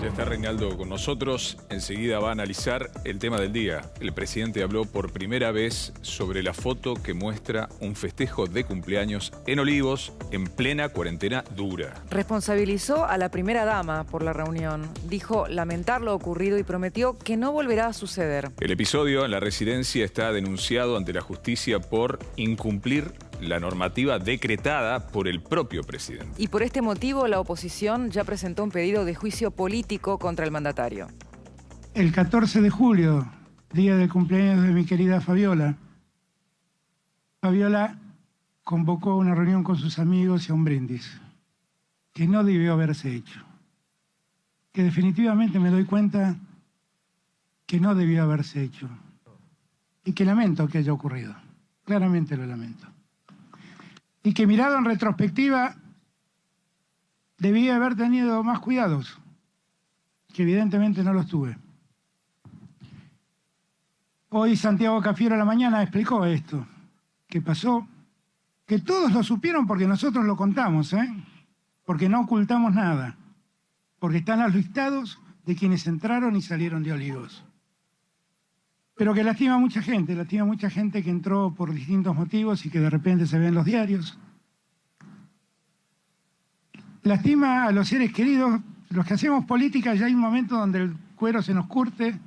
Ya está Reinaldo con nosotros. Enseguida va a analizar el tema del día. El presidente habló por primera vez sobre la foto que muestra un festejo de cumpleaños en Olivos en plena cuarentena dura. Responsabilizó a la primera dama por la reunión. Dijo lamentar lo ocurrido y prometió que no volverá a suceder. El episodio en la residencia está denunciado ante la justicia por incumplir la normativa decretada por el propio presidente. Y por este motivo la oposición ya presentó un pedido de juicio político contra el mandatario. El 14 de julio, día del cumpleaños de mi querida Fabiola, Fabiola convocó una reunión con sus amigos y a un brindis, que no debió haberse hecho. Que definitivamente me doy cuenta que no debió haberse hecho. Y que lamento que haya ocurrido. Claramente lo lamento. Y que mirado en retrospectiva, debía haber tenido más cuidados, que evidentemente no los tuve. Hoy Santiago Cafiero a la mañana explicó esto, que pasó, que todos lo supieron porque nosotros lo contamos, porque no ocultamos nada, porque están los listados de quienes entraron y salieron de Olivos. Pero que lastima a mucha gente que entró por distintos motivos y que de repente se ve en los diarios. Lastima a los seres queridos. Los que hacemos política ya hay un momento donde el cuero se nos curte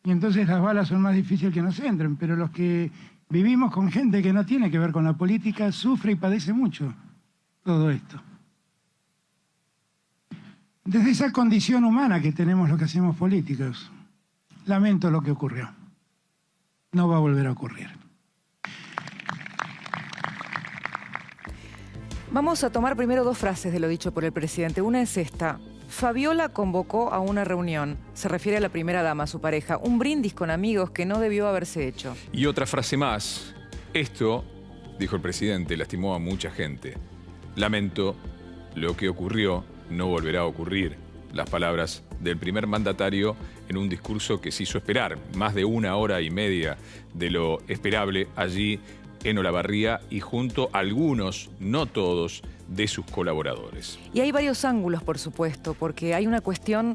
y entonces las balas son más difíciles que nos entren. Pero los que vivimos con gente que no tiene que ver con la política sufre y padece mucho todo esto. Desde esa condición humana que tenemos los que hacemos políticos, lamento lo que ocurrió. No va a volver a ocurrir. Vamos a tomar primero dos frases de lo dicho por el presidente. Una es esta. Fabiola convocó a una reunión. Se refiere a la primera dama, su pareja. Un brindis con amigos que no debió haberse hecho. Y otra frase más. Esto, dijo el presidente, lastimó a mucha gente. Lamento lo que ocurrió, no volverá a ocurrir. Las palabras del primer mandatario en un discurso que se hizo esperar, más de 1 hora y media de lo esperable allí en Olavarría y junto a algunos, no todos, de sus colaboradores. Y hay varios ángulos, por supuesto, porque hay una cuestión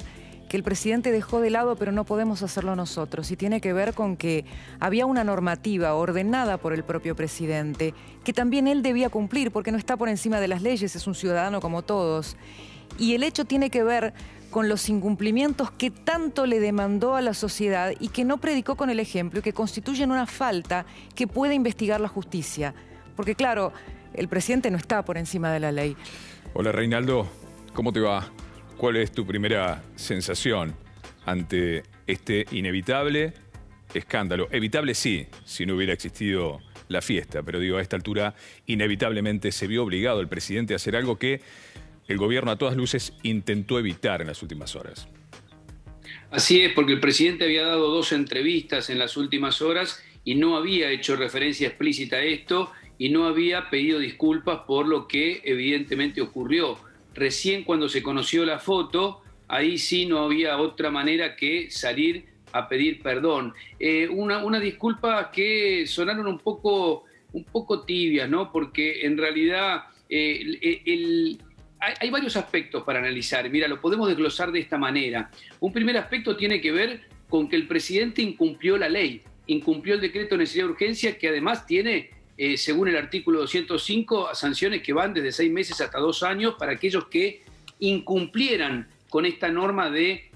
que el presidente dejó de lado, pero no podemos hacerlo nosotros, y tiene que ver con que había una normativa ordenada por el propio presidente, que también él debía cumplir, porque no está por encima de las leyes, es un ciudadano como todos. Y el hecho tiene que ver con los incumplimientos que tanto le demandó a la sociedad y que no predicó con el ejemplo y que constituyen una falta que puede investigar la justicia. Porque claro, el presidente no está por encima de la ley. Hola Reinaldo, ¿cómo te va? ¿Cuál es tu primera sensación ante este inevitable escándalo? Evitable sí, si no hubiera existido la fiesta, pero digo, a esta altura inevitablemente se vio obligado el presidente a hacer algo que el gobierno a todas luces intentó evitar en las últimas horas. Así es, porque el presidente había dado 2 entrevistas en las últimas horas y no había hecho referencia explícita a esto y no había pedido disculpas por lo que evidentemente ocurrió. Recién cuando se conoció la foto, ahí sí no había otra manera que salir a pedir perdón. Una disculpa que sonaron un poco tibias, ¿no? Porque en realidad hay varios aspectos para analizar. Mira, lo podemos desglosar de esta manera. Un primer aspecto tiene que ver con que el presidente incumplió la ley, incumplió el decreto de necesidad de urgencia, que además tiene, según el artículo 205, sanciones que van desde 6 meses hasta 2 años para aquellos que incumplieran con esta norma de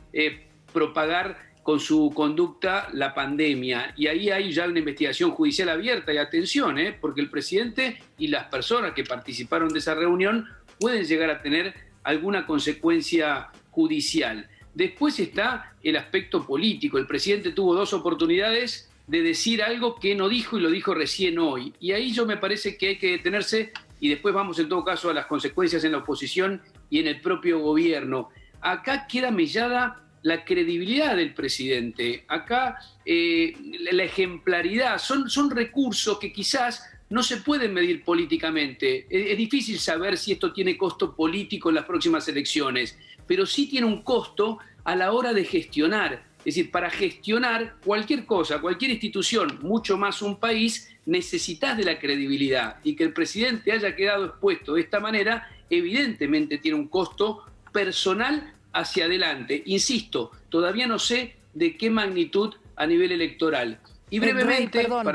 propagar con su conducta la pandemia. Y ahí hay ya una investigación judicial abierta. Y atención, porque el presidente y las personas que participaron de esa reunión pueden llegar a tener alguna consecuencia judicial. Después está el aspecto político. El presidente tuvo 2 oportunidades de decir algo que no dijo y lo dijo recién hoy. Y ahí yo me parece que hay que detenerse y después vamos en todo caso a las consecuencias en la oposición y en el propio gobierno. Acá queda mellada la credibilidad del presidente. Acá la ejemplaridad. Son recursos que quizás no se pueden medir políticamente. Es difícil saber si esto tiene costo político en las próximas elecciones, pero sí tiene un costo a la hora de gestionar. Es decir, para gestionar cualquier cosa, cualquier institución, mucho más un país, necesitas de la credibilidad. Y que el presidente haya quedado expuesto de esta manera, evidentemente tiene un costo personal hacia adelante. Insisto, todavía no sé de qué magnitud a nivel electoral. Y brevemente, Rey, perdón,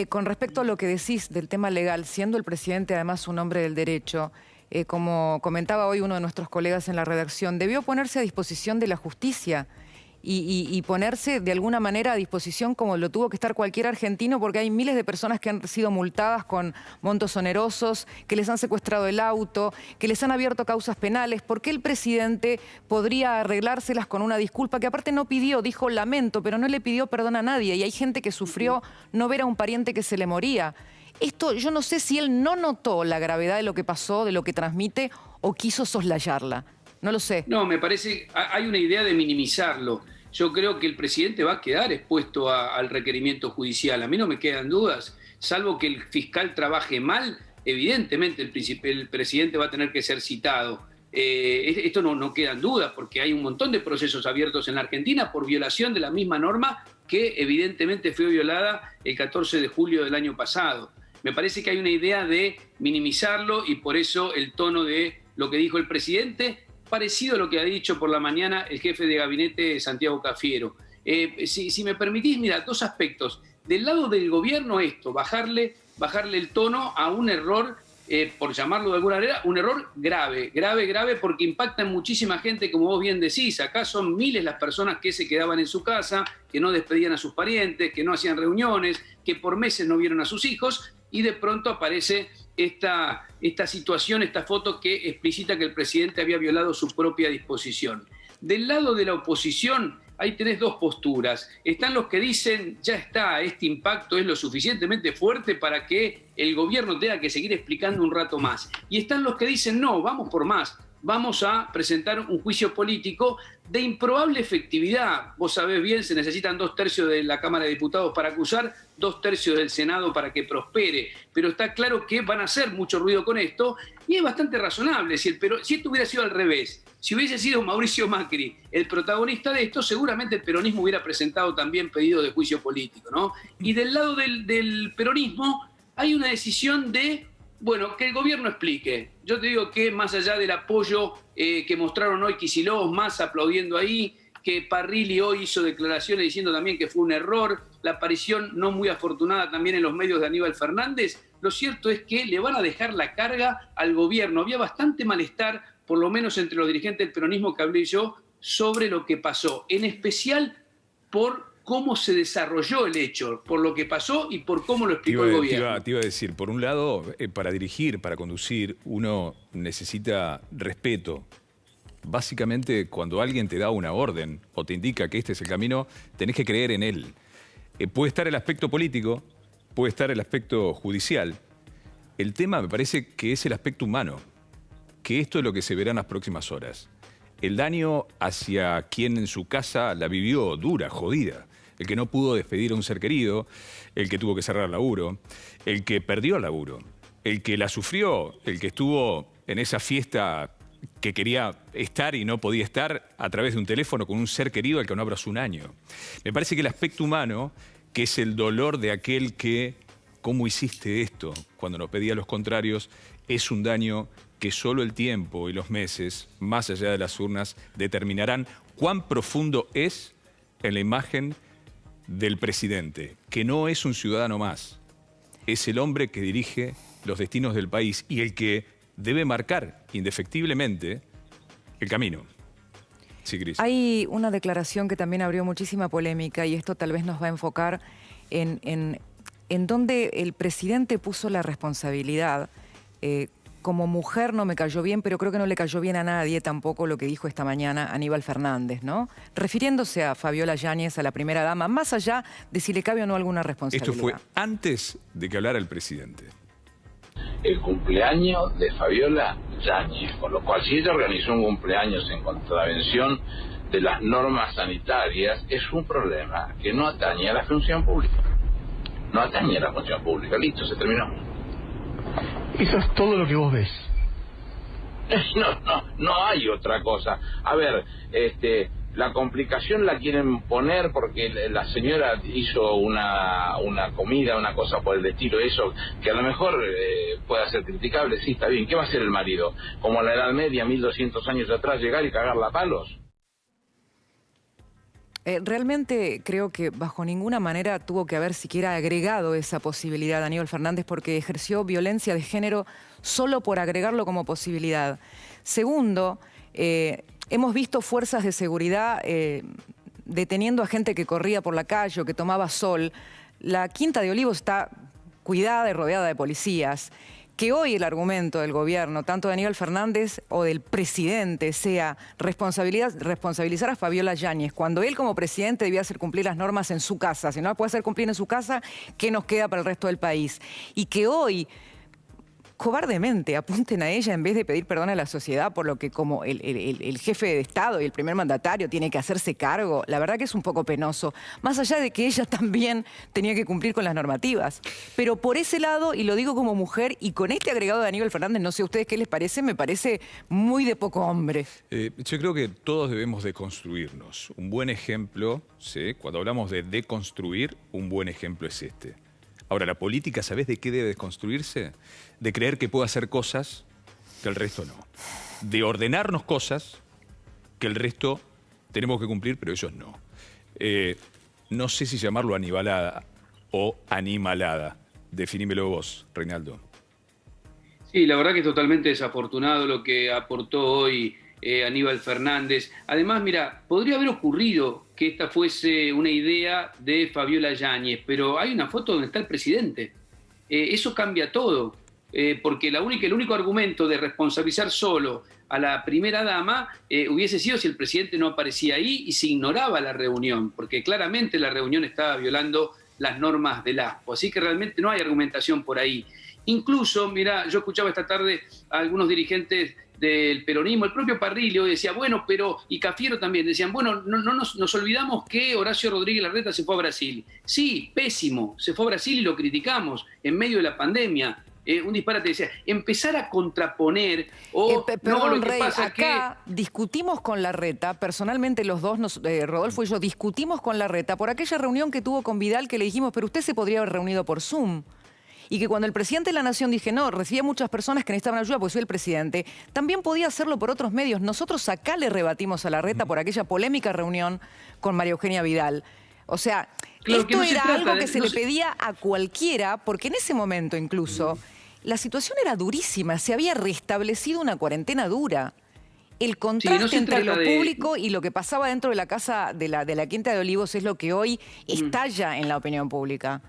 con respecto a lo que decís del tema legal, siendo el presidente además un hombre del derecho, como comentaba hoy uno de nuestros colegas en la redacción, debió ponerse a disposición de la justicia y ponerse de alguna manera a disposición como lo tuvo que estar cualquier argentino, porque hay miles de personas que han sido multadas con montos onerosos, que les han secuestrado el auto, que les han abierto causas penales. ¿Por qué el presidente podría arreglárselas con una disculpa que aparte no pidió? Dijo lamento, pero no le pidió perdón a nadie, y hay gente que sufrió no ver a un pariente que se le moría. Esto, yo no sé si él no notó la gravedad de lo que pasó, de lo que transmite, o quiso soslayarla. No lo sé. No, me parece, hay una idea de minimizarlo. Yo creo que el presidente va a quedar expuesto al requerimiento judicial. A mí no me quedan dudas. Salvo que el fiscal trabaje mal, evidentemente el presidente va a tener que ser citado. Esto no quedan dudas, porque hay un montón de procesos abiertos en la Argentina por violación de la misma norma que evidentemente fue violada el 14 de julio del año pasado. Me parece que hay una idea de minimizarlo y por eso el tono de lo que dijo el presidente, parecido a lo que ha dicho por la mañana el jefe de gabinete Santiago Cafiero. Si me permitís, mira, dos aspectos. Del lado del gobierno esto, bajarle el tono a un error, por llamarlo de alguna manera, un error grave, porque impacta en muchísima gente, como vos bien decís. Acá son miles las personas que se quedaban en su casa, que no despedían a sus parientes, que no hacían reuniones, que por meses no vieron a sus hijos, y de pronto aparece esta situación, esta foto que explicita que el presidente había violado su propia disposición. Del lado de la oposición, ahí tenés dos posturas. Están los que dicen, ya está, este impacto es lo suficientemente fuerte para que el gobierno tenga que seguir explicando un rato más. Y están los que dicen, no, vamos por más. Vamos a presentar un juicio político de improbable efectividad. Vos sabés bien, se necesitan 2/3 de la Cámara de Diputados para acusar, 2/3 del Senado para que prospere. Pero está claro que van a hacer mucho ruido con esto y es bastante razonable. Si esto hubiera sido al revés, si hubiese sido Mauricio Macri el protagonista de esto, seguramente el peronismo hubiera presentado también pedido de juicio político, ¿no? Y del lado del peronismo hay una decisión de, bueno, que el gobierno explique. Yo te digo que más allá del apoyo que mostraron hoy Kicillof, Massa aplaudiendo ahí, que Parrilli hoy hizo declaraciones diciendo también que fue un error, la aparición no muy afortunada también en los medios de Aníbal Fernández, lo cierto es que le van a dejar la carga al gobierno. Había bastante malestar, por lo menos entre los dirigentes del peronismo que hablé yo, sobre lo que pasó, en especial por cómo se desarrolló el hecho, por lo que pasó y por cómo lo explicó el gobierno. Te iba a decir, por un lado, para dirigir, para conducir, uno necesita respeto. Básicamente, cuando alguien te da una orden o te indica que este es el camino, tenés que creer en él. Puede estar el aspecto político, puede estar el aspecto judicial. El tema me parece que es el aspecto humano, que esto es lo que se verá en las próximas horas. El daño hacia quien en su casa la vivió dura, jodida. El que no pudo despedir a un ser querido, el que tuvo que cerrar el laburo, el que perdió el laburo, el que la sufrió, el que estuvo en esa fiesta que quería estar y no podía estar a través de un teléfono con un ser querido al que no abrazó un año. Me parece que el aspecto humano, que es el dolor de aquel que, ¿cómo hiciste esto?, cuando nos pedía los contrarios, es un daño que solo el tiempo y los meses, más allá de las urnas, determinarán cuán profundo es en la imagen del presidente, que no es un ciudadano más, es el hombre que dirige los destinos del país y el que debe marcar indefectiblemente el camino. Sí, Cris. Hay una declaración que también abrió muchísima polémica y esto tal vez nos va a enfocar en donde el presidente puso la responsabilidad. Como mujer no me cayó bien, pero creo que no le cayó bien a nadie tampoco lo que dijo esta mañana Aníbal Fernández, ¿no? Refiriéndose a Fabiola Yáñez, a la primera dama, más allá de si le cabe o no alguna responsabilidad. Esto fue antes de que hablara el presidente. El cumpleaños de Fabiola Yáñez, con lo cual si ella organizó un cumpleaños en contravención de las normas sanitarias, es un problema que no atañe a la función pública. No atañe a la función pública, listo, se terminó. Eso es todo lo que vos ves. No hay otra cosa. A ver, La complicación la quieren poner porque la señora hizo una comida, una cosa por el estilo, eso que a lo mejor pueda ser criticable, sí, está bien. ¿Qué va a hacer el marido? Como a la Edad Media, 1200 años atrás, llegar y cagarla a palos. Realmente creo que bajo ninguna manera tuvo que haber siquiera agregado esa posibilidad Aníbal Fernández, porque ejerció violencia de género solo por agregarlo como posibilidad. Segundo, hemos visto fuerzas de seguridad deteniendo a gente que corría por la calle o que tomaba sol. La Quinta de Olivos está cuidada y rodeada de policías. Que hoy el argumento del gobierno, tanto de Aníbal Fernández o del presidente, sea responsabilizar a Fabiola Yáñez, cuando él como presidente debía hacer cumplir las normas en su casa. Si no las puede hacer cumplir en su casa, ¿qué nos queda para el resto del país? Y que hoy cobardemente apunten a ella en vez de pedir perdón a la sociedad por lo que como el jefe de Estado y el primer mandatario tiene que hacerse cargo, la verdad que es un poco penoso. Más allá de que ella también tenía que cumplir con las normativas. Pero por ese lado, y lo digo como mujer, y con este agregado de Aníbal Fernández, no sé a ustedes qué les parece, me parece muy de poco hombre. Yo creo que todos debemos deconstruirnos. Un buen ejemplo, ¿sí? Cuando hablamos de deconstruir, un buen ejemplo es este. Ahora, la política, ¿sabés de qué debe desconstruirse? De creer que puede hacer cosas que el resto no. De ordenarnos cosas que el resto tenemos que cumplir, pero ellos no. No sé si llamarlo anibalada o animalada. Definímelo vos, Reinaldo. Sí, la verdad que es totalmente desafortunado lo que aportó hoy Aníbal Fernández. Además, mira, podría haber ocurrido que esta fuese una idea de Fabiola Yáñez, pero hay una foto donde está el presidente. Eso cambia todo, porque el único argumento de responsabilizar solo a la primera dama hubiese sido si el presidente no aparecía ahí y se ignoraba la reunión, porque claramente la reunión estaba violando las normas del ASPO. Así que realmente no hay argumentación por ahí. Incluso, mira, yo escuchaba esta tarde a algunos dirigentes del peronismo, el propio Parrillo decía, bueno, pero, y Cafiero también, decían, bueno, no nos olvidamos que Horacio Rodríguez Larreta se fue a Brasil. Sí, pésimo, se fue a Brasil y lo criticamos en medio de la pandemia. Un disparate, decía, empezar a contraponer o perdón, no, lo que Rey, pasa acá discutimos con Larreta, personalmente los dos, Rodolfo y yo, discutimos con Larreta por aquella reunión que tuvo con Vidal que le dijimos, pero usted se podría haber reunido por Zoom. Y que cuando el presidente de la Nación dije, no, recibía muchas personas que necesitaban ayuda porque soy el presidente, también podía hacerlo por otros medios. Nosotros acá le rebatimos a Larreta por aquella polémica reunión con María Eugenia Vidal. O sea, claro, esto era algo que se no le pedía a cualquiera, porque en ese momento incluso la situación era durísima, se había restablecido una cuarentena dura. El contraste entre lo público y lo que pasaba dentro de la casa de la Quinta de Olivos es lo que hoy estalla en la opinión pública.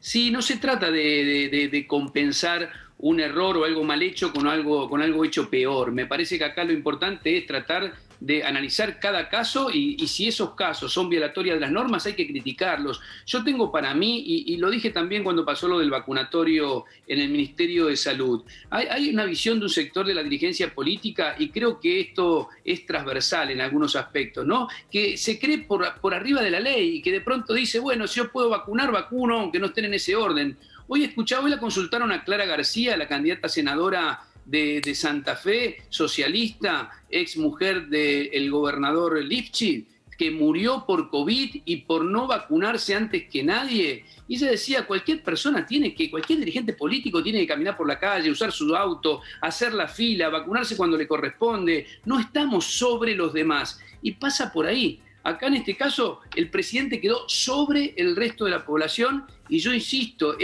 Sí, no se trata de compensar un error o algo mal hecho con algo hecho peor. Me parece que acá lo importante es tratar de analizar cada caso y si esos casos son violatorias de las normas hay que criticarlos. Yo tengo para mí, y lo dije también cuando pasó lo del vacunatorio en el Ministerio de Salud, hay una visión de un sector de la dirigencia política y creo que esto es transversal en algunos aspectos, ¿no? Que se cree por arriba de la ley y que de pronto dice, bueno, si yo puedo vacunar, vacuno, aunque no estén en ese orden. Hoy la consultaron a Clara García, la candidata senadora de Santa Fe, socialista, ex mujer del gobernador Lifchitz, que murió por COVID y por no vacunarse antes que nadie. Y ella decía, cualquier dirigente político tiene que caminar por la calle, usar su auto, hacer la fila, vacunarse cuando le corresponde. No estamos sobre los demás. Y pasa por ahí. Acá en este caso el presidente quedó sobre el resto de la población y yo insisto,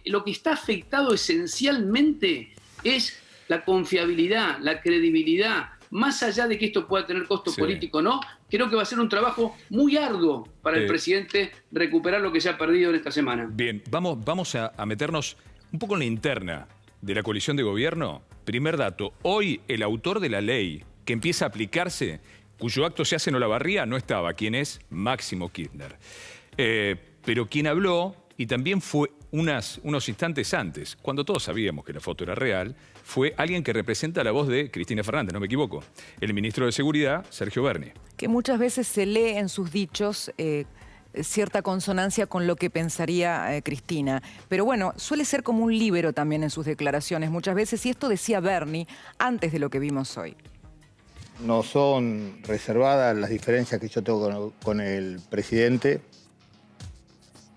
lo que está afectado esencialmente es la confiabilidad, la credibilidad. Más allá de que esto pueda tener costo político o no, creo que va a ser un trabajo muy arduo para el presidente recuperar lo que se ha perdido en esta semana. Bien, vamos a meternos un poco en la interna de la coalición de gobierno. Primer dato, hoy el autor de la ley que empieza a aplicarse, cuyo acto se hace en Olavarría, no estaba. ¿Quién es? Máximo Kirchner. Pero quien habló, y también fue unos instantes antes, cuando todos sabíamos que la foto era real, fue alguien que representa la voz de Cristina Fernández, no me equivoco, el ministro de Seguridad, Sergio Berni. Que muchas veces se lee en sus dichos cierta consonancia con lo que pensaría Cristina. Pero bueno, suele ser como un líbero también en sus declaraciones muchas veces, y esto decía Berni antes de lo que vimos hoy. no son reservadas las diferencias que yo tengo con el presidente.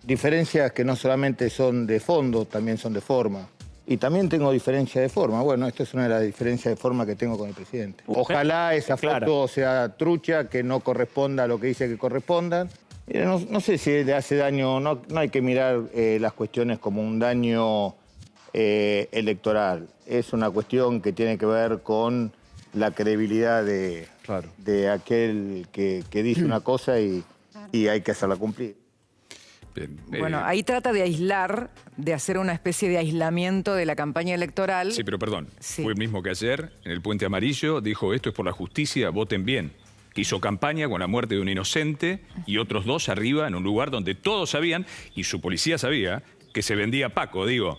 Diferencias que no solamente son de fondo, también son de forma. Y también tengo diferencias de forma. Bueno, esto es una de las diferencias de forma que tengo con el presidente. Ojalá esa foto sea trucha, que no corresponda a lo que dice que correspondan. No sé si le hace daño, no hay que mirar las cuestiones como un daño electoral. Es una cuestión que tiene que ver con la credibilidad de aquel que dice una cosa y hay que hacerla cumplir. Bien, bueno, ahí trata de aislar, de hacer una especie de aislamiento de la campaña electoral. Sí, pero perdón, Sí. fue el mismo que ayer, en el Puente Amarillo, dijo esto es por la justicia, voten bien. Hizo campaña con la muerte de un inocente y otros 2 arriba en un lugar donde todos sabían, y su policía sabía, que se vendía Paco. Digo,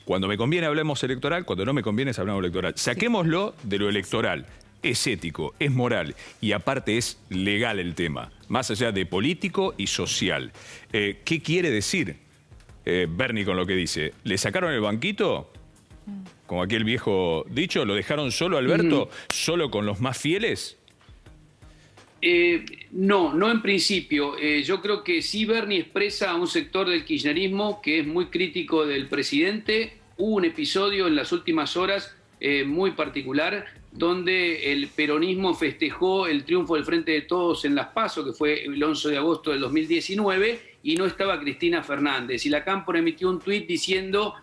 cuando me conviene hablemos electoral, cuando no me conviene hablamos electoral. Saquémoslo de lo electoral. Es ético, es moral y aparte es legal el tema, más allá de político y social. ¿Qué quiere decir Bernie con lo que dice? ¿Le sacaron el banquito? Como aquel viejo dicho, ¿lo dejaron solo, Alberto? ¿Solo con los más fieles? No en principio. Yo creo que sí Bernie expresa a un sector del kirchnerismo que es muy crítico del presidente. Hubo un episodio en las últimas horas muy particular donde el peronismo festejó el triunfo del Frente de Todos en Las PASO, que fue el 11 de agosto del 2019, y no estaba Cristina Fernández. Y la Cámpora emitió un tuit diciendo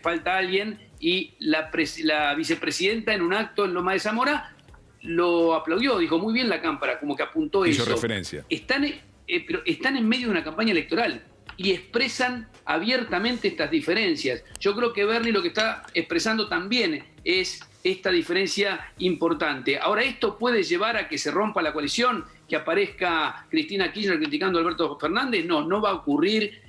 falta alguien, y la vicepresidenta en un acto en Loma de Zamora lo aplaudió, dijo muy bien la Cámpora, como que apuntó eso. Hizo referencia. Pero están en medio de una campaña electoral y expresan abiertamente estas diferencias. Yo creo que Bernie lo que está expresando también es esta diferencia importante. Ahora, ¿esto puede llevar a que se rompa la coalición? ¿Que aparezca Cristina Kirchner criticando a Alberto Fernández? No va a ocurrir.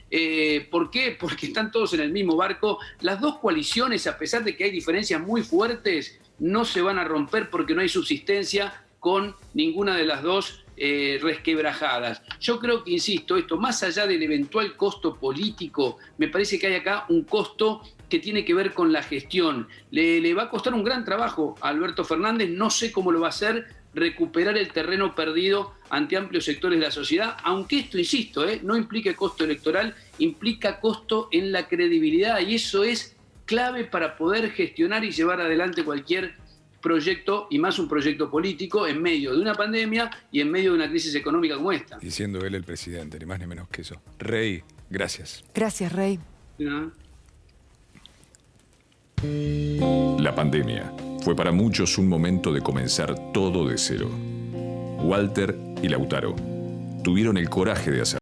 ¿Por qué? Porque están todos en el mismo barco. Las dos coaliciones, a pesar de que hay diferencias muy fuertes, no se van a romper porque no hay subsistencia con ninguna de las dos resquebrajadas. Yo creo que, insisto, esto, más allá del eventual costo político, me parece que hay acá un costo que tiene que ver con la gestión. Le va a costar un gran trabajo a Alberto Fernández, no sé cómo lo va a hacer, recuperar el terreno perdido ante amplios sectores de la sociedad, aunque esto, insisto, no implica costo electoral, implica costo en la credibilidad, y eso es clave para poder gestionar y llevar adelante cualquier proyecto, y más un proyecto político, en medio de una pandemia y en medio de una crisis económica como esta. Diciendo él el presidente, ni más ni menos que eso. Rey, gracias. Gracias, Rey. ¿No? La pandemia fue para muchos un momento de comenzar todo de cero. Walter y Lautaro tuvieron el coraje de hacerlo.